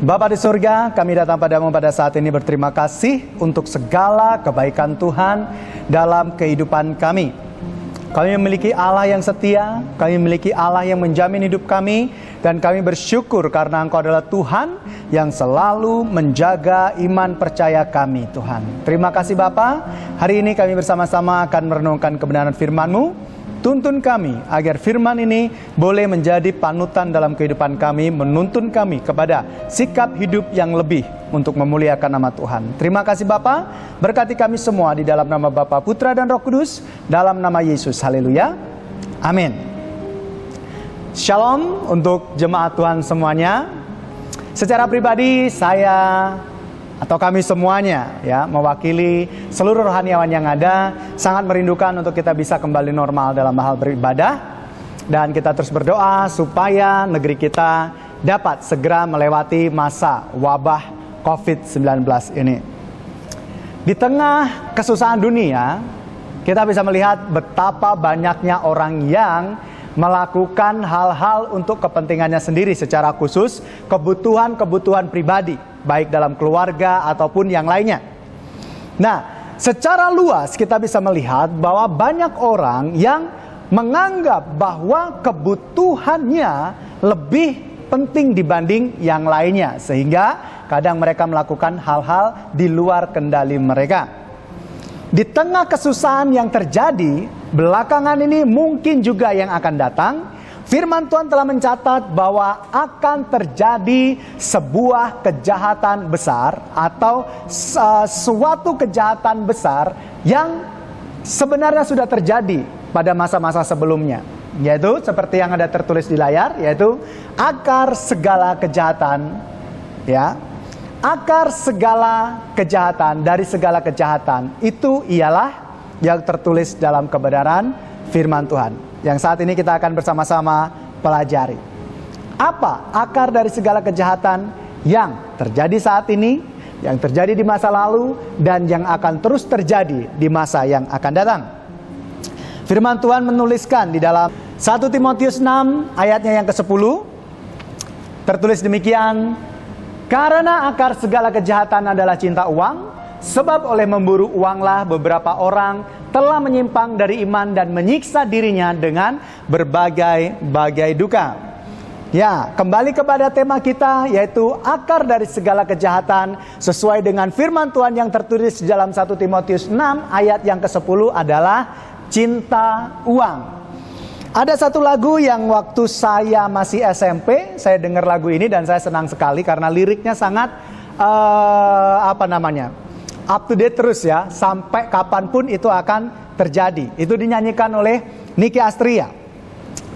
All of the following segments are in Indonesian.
Bapa di surga, kami datang padamu pada saat ini berterima kasih untuk segala kebaikan Tuhan dalam kehidupan kami. Kami memiliki Allah yang setia, kami memiliki Allah yang menjamin hidup kami, dan kami bersyukur karena Engkau adalah Tuhan yang selalu menjaga iman percaya kami, Tuhan. Terima kasih Bapa, hari ini kami bersama-sama akan merenungkan kebenaran firman-Mu. Tuntun kami agar firman ini boleh menjadi panutan dalam kehidupan kami, menuntun kami kepada sikap hidup yang lebih untuk memuliakan nama Tuhan. Terima kasih Bapa, berkati kami semua di dalam nama Bapa, Putra dan Roh Kudus, dalam nama Yesus. Haleluya. Amin. Shalom untuk jemaat Tuhan semuanya. Secara pribadi saya atau kami semuanya ya, mewakili seluruh rohaniawan yang ada, sangat merindukan untuk kita bisa kembali normal dalam hal beribadah, dan kita terus berdoa supaya negeri kita dapat segera melewati masa wabah COVID-19 ini. Di tengah kesusahan dunia, kita bisa melihat betapa banyaknya orang yang melakukan hal-hal untuk kepentingannya sendiri, secara khusus kebutuhan-kebutuhan pribadi, baik dalam keluarga ataupun yang lainnya. Nah, secara luas kita bisa melihat bahwa banyak orang yang menganggap bahwa kebutuhannya lebih penting dibanding yang lainnya, sehingga kadang mereka melakukan hal-hal di luar kendali mereka. Di tengah kesusahan yang terjadi belakangan ini, mungkin juga yang akan datang, firman Tuhan telah mencatat bahwa akan terjadi sebuah kejahatan besar atau suatu kejahatan besar yang sebenarnya sudah terjadi pada masa-masa sebelumnya. Yaitu seperti yang ada tertulis di layar, yaitu akar segala kejahatan, ya. Akar segala kejahatan, dari segala kejahatan itu ialah yang tertulis dalam kebenaran firman Tuhan, yang saat ini kita akan bersama-sama pelajari. Apa akar dari segala kejahatan yang terjadi saat ini, yang terjadi di masa lalu, dan yang akan terus terjadi di masa yang akan datang? Firman Tuhan menuliskan di dalam 1 Timotius 6 ayatnya yang ke-10, tertulis demikian: karena akar segala kejahatan adalah cinta uang, sebab oleh memburu uanglah beberapa orang telah menyimpang dari iman dan menyiksa dirinya dengan berbagai-bagai duka. Ya, kembali kepada tema kita, yaitu akar dari segala kejahatan, sesuai dengan firman Tuhan yang tertulis di dalam 1 Timotius 6 ayat yang ke-10 adalah cinta uang. Ada satu lagu yang waktu saya masih SMP, saya dengar lagu ini dan saya senang sekali karena liriknya sangat up to date terus ya, sampai kapanpun itu akan terjadi. Itu dinyanyikan oleh Nicky Astria.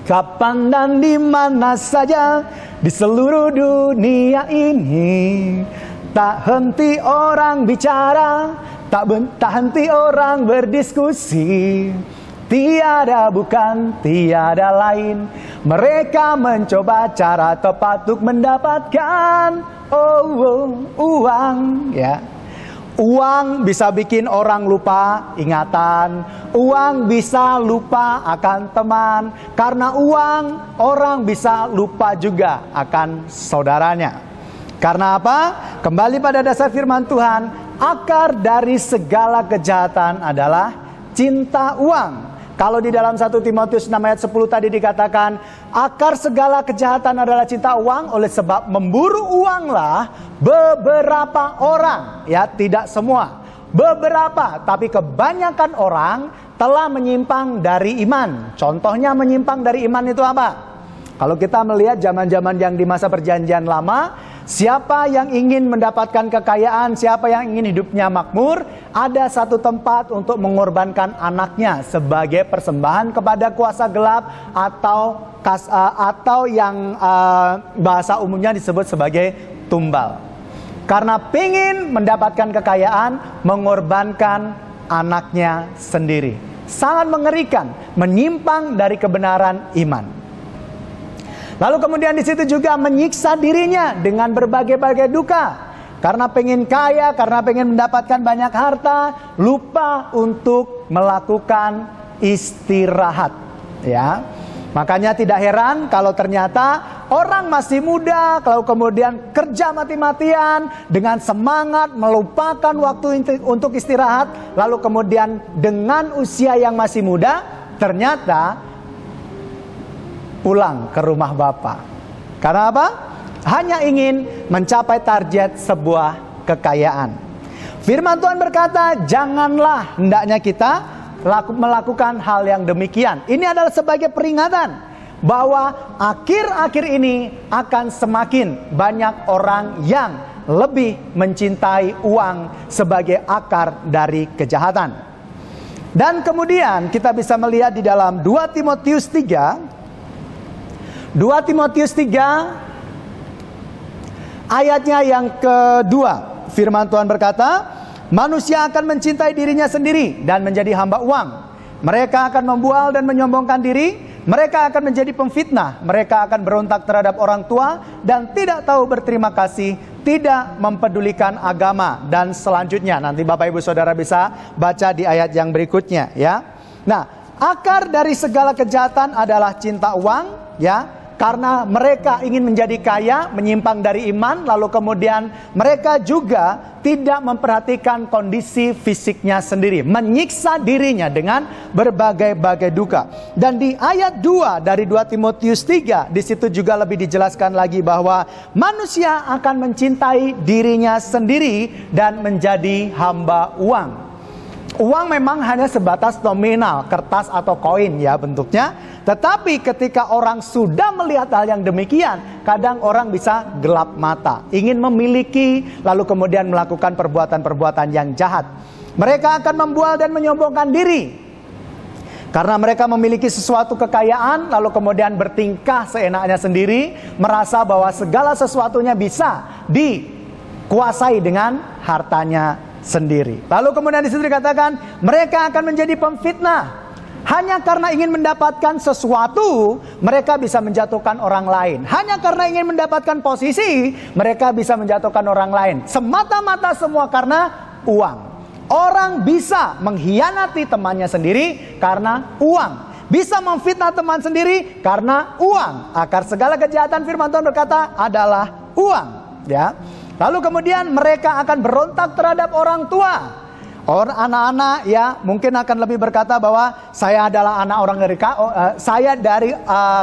Kapan dan di mana saja di seluruh dunia ini, tak henti orang bicara, tak henti orang berdiskusi. Tiada bukan, tiada lain, mereka mencoba cara tepat untuk mendapatkan uang, ya. Uang bisa bikin orang lupa ingatan, uang bisa lupa akan teman, karena uang orang bisa lupa juga akan saudaranya. Karena apa? Kembali pada dasar firman Tuhan, akar dari segala kejahatan adalah cinta uang. Kalau di dalam 1 Timotius 6 ayat 10 tadi dikatakan, akar segala kejahatan adalah cinta uang, oleh sebab memburu uanglah beberapa orang, ya, tidak semua, beberapa, tapi kebanyakan orang telah menyimpang dari iman. Contohnya menyimpang dari iman itu apa? Kalau kita melihat zaman-zaman yang di masa perjanjian lama, siapa yang ingin mendapatkan kekayaan, siapa yang ingin hidupnya makmur, ada satu tempat untuk mengorbankan anaknya sebagai persembahan kepada kuasa gelap, atau yang bahasa umumnya disebut sebagai tumbal. Karena ingin mendapatkan kekayaan, mengorbankan anaknya sendiri. Sangat mengerikan, menyimpang dari kebenaran iman. Lalu kemudian di situ juga menyiksa dirinya dengan berbagai-bagai duka. Karena pengen kaya, karena pengen mendapatkan banyak harta, lupa untuk melakukan istirahat, ya. Makanya tidak heran kalau ternyata orang masih muda, lalu kemudian kerja mati-matian dengan semangat, melupakan waktu untuk istirahat, lalu kemudian dengan usia yang masih muda, ternyata pulang ke rumah Bapa. Karena apa? Hanya ingin mencapai target sebuah kekayaan. Firman Tuhan berkata, janganlah hendaknya kita melakukan hal yang demikian. Ini adalah sebagai peringatan bahwa akhir-akhir ini akan semakin banyak orang yang lebih mencintai uang sebagai akar dari kejahatan. Dan kemudian kita bisa melihat di dalam 2 Timotius 3 ayatnya yang kedua. Firman Tuhan berkata, manusia akan mencintai dirinya sendiri dan menjadi hamba uang. Mereka akan membual dan menyombongkan diri. Mereka akan menjadi pemfitnah. Mereka akan berontak terhadap orang tua dan tidak tahu berterima kasih, tidak mempedulikan agama. Dan selanjutnya nanti Bapak Ibu Saudara bisa baca di ayat yang berikutnya, ya. Nah, akar dari segala kejahatan adalah cinta uang, ya. Karena mereka ingin menjadi kaya, menyimpang dari iman, lalu kemudian mereka juga tidak memperhatikan kondisi fisiknya sendiri, menyiksa dirinya dengan berbagai-bagai duka. Dan di ayat 2 dari 2 Timotius 3, di situ juga lebih dijelaskan lagi bahwa manusia akan mencintai dirinya sendiri dan menjadi hamba uang. Uang memang hanya sebatas nominal, kertas atau koin ya bentuknya. Tetapi ketika orang sudah melihat hal yang demikian, kadang orang bisa gelap mata, ingin memiliki, lalu kemudian melakukan perbuatan-perbuatan yang jahat. Mereka akan membual dan menyombongkan diri karena mereka memiliki sesuatu kekayaan, lalu kemudian bertingkah seenaknya sendiri, merasa bahwa segala sesuatunya bisa dikuasai dengan hartanya sendiri. Lalu kemudian di situ dikatakan mereka akan menjadi pemfitnah. Hanya karena ingin mendapatkan sesuatu, mereka bisa menjatuhkan orang lain. Hanya karena ingin mendapatkan posisi, mereka bisa menjatuhkan orang lain. Semata-mata semua karena uang. Orang bisa mengkhianati temannya sendiri karena uang. Bisa memfitnah teman sendiri karena uang. Akar segala kejahatan firman Tuhan berkata adalah uang, ya. Lalu kemudian mereka akan berontak terhadap orang tua. Orang anak-anak ya mungkin akan lebih berkata bahwa saya adalah anak orang dari saya dari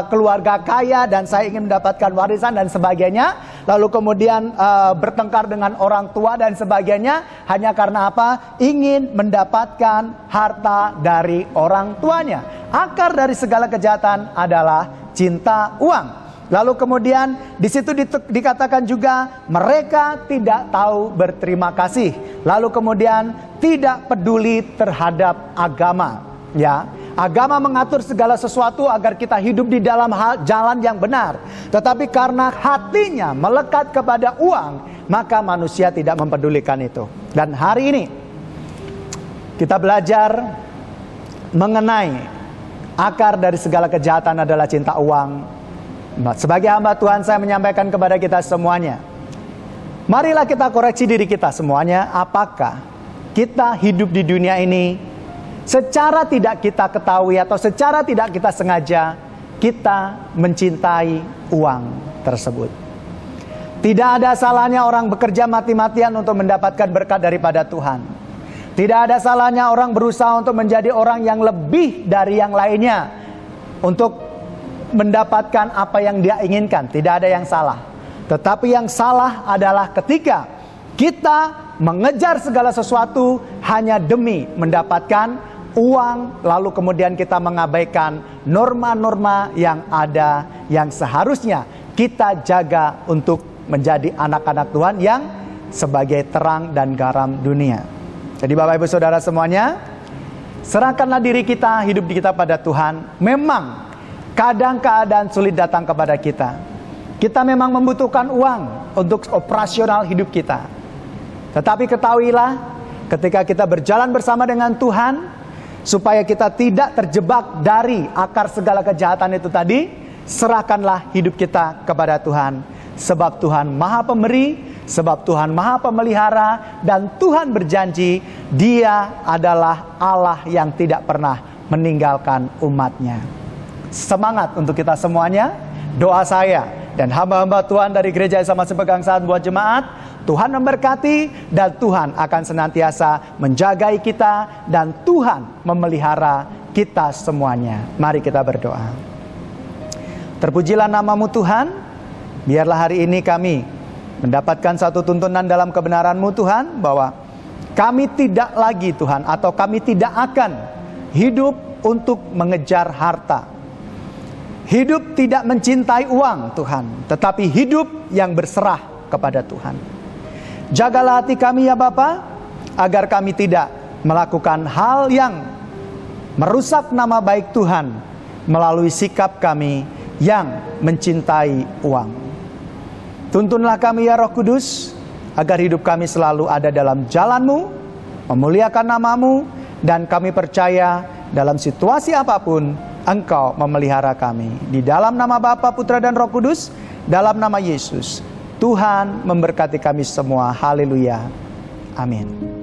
keluarga kaya dan saya ingin mendapatkan warisan dan sebagainya. Lalu kemudian bertengkar dengan orang tua dan sebagainya hanya karena apa? Ingin mendapatkan harta dari orang tuanya. Akar dari segala kejahatan adalah cinta uang. Lalu kemudian di situ dikatakan juga mereka tidak tahu berterima kasih. Lalu kemudian tidak peduli terhadap agama, ya. Agama mengatur segala sesuatu agar kita hidup di dalam jalan yang benar. Tetapi karena hatinya melekat kepada uang, maka manusia tidak mempedulikan itu. Dan hari ini kita belajar mengenai akar dari segala kejahatan adalah cinta uang. Sebagai hamba Tuhan saya menyampaikan kepada kita semuanya, marilah kita koreksi diri kita semuanya. Apakah kita hidup di dunia ini secara tidak kita ketahui atau secara tidak kita sengaja kita mencintai uang tersebut? Tidak ada salahnya orang bekerja mati-matian untuk mendapatkan berkat daripada Tuhan. Tidak ada salahnya orang berusaha untuk menjadi orang yang lebih dari yang lainnya untuk mendapatkan apa yang dia inginkan. Tidak ada yang salah. Tetapi yang salah adalah ketika kita mengejar segala sesuatu hanya demi mendapatkan uang, lalu kemudian kita mengabaikan norma-norma yang ada yang seharusnya kita jaga untuk menjadi anak-anak Tuhan yang sebagai terang dan garam dunia. Jadi Bapak Ibu Saudara semuanya, serahkanlah diri kita, hidup kita pada Tuhan. Memang kadang keadaan sulit datang kepada kita. Kita memang membutuhkan uang untuk operasional hidup kita. Tetapi ketahuilah, ketika kita berjalan bersama dengan Tuhan, supaya kita tidak terjebak dari akar segala kejahatan itu tadi, serahkanlah hidup kita kepada Tuhan. Sebab Tuhan Maha Pemberi, sebab Tuhan Maha Pemelihara, dan Tuhan berjanji Dia adalah Allah yang tidak pernah meninggalkan umatnya. Semangat untuk kita semuanya. Doa saya dan hamba-hamba Tuhan dari Gereja Sama Sepegang Saat buat jemaat. Tuhan memberkati dan Tuhan akan senantiasa menjagai kita dan Tuhan memelihara kita semuanya. Mari kita berdoa. Terpujilah nama-Mu Tuhan. Biarlah hari ini kami mendapatkan satu tuntunan dalam kebenaran-Mu Tuhan, bahwa kami tidak lagi Tuhan, atau kami tidak akan hidup untuk mengejar harta. Hidup tidak mencintai uang Tuhan, tetapi hidup yang berserah kepada Tuhan. Jagalah hati kami ya Bapa, agar kami tidak melakukan hal yang merusak nama baik Tuhan melalui sikap kami yang mencintai uang. Tuntunlah kami ya Roh Kudus, agar hidup kami selalu ada dalam jalan-Mu, memuliakan nama-Mu, dan kami percaya dalam situasi apapun Engkau memelihara kami. Di dalam nama Bapa, Putra, dan Roh Kudus, dalam nama Yesus, Tuhan memberkati kami semua. Haleluya. Amin.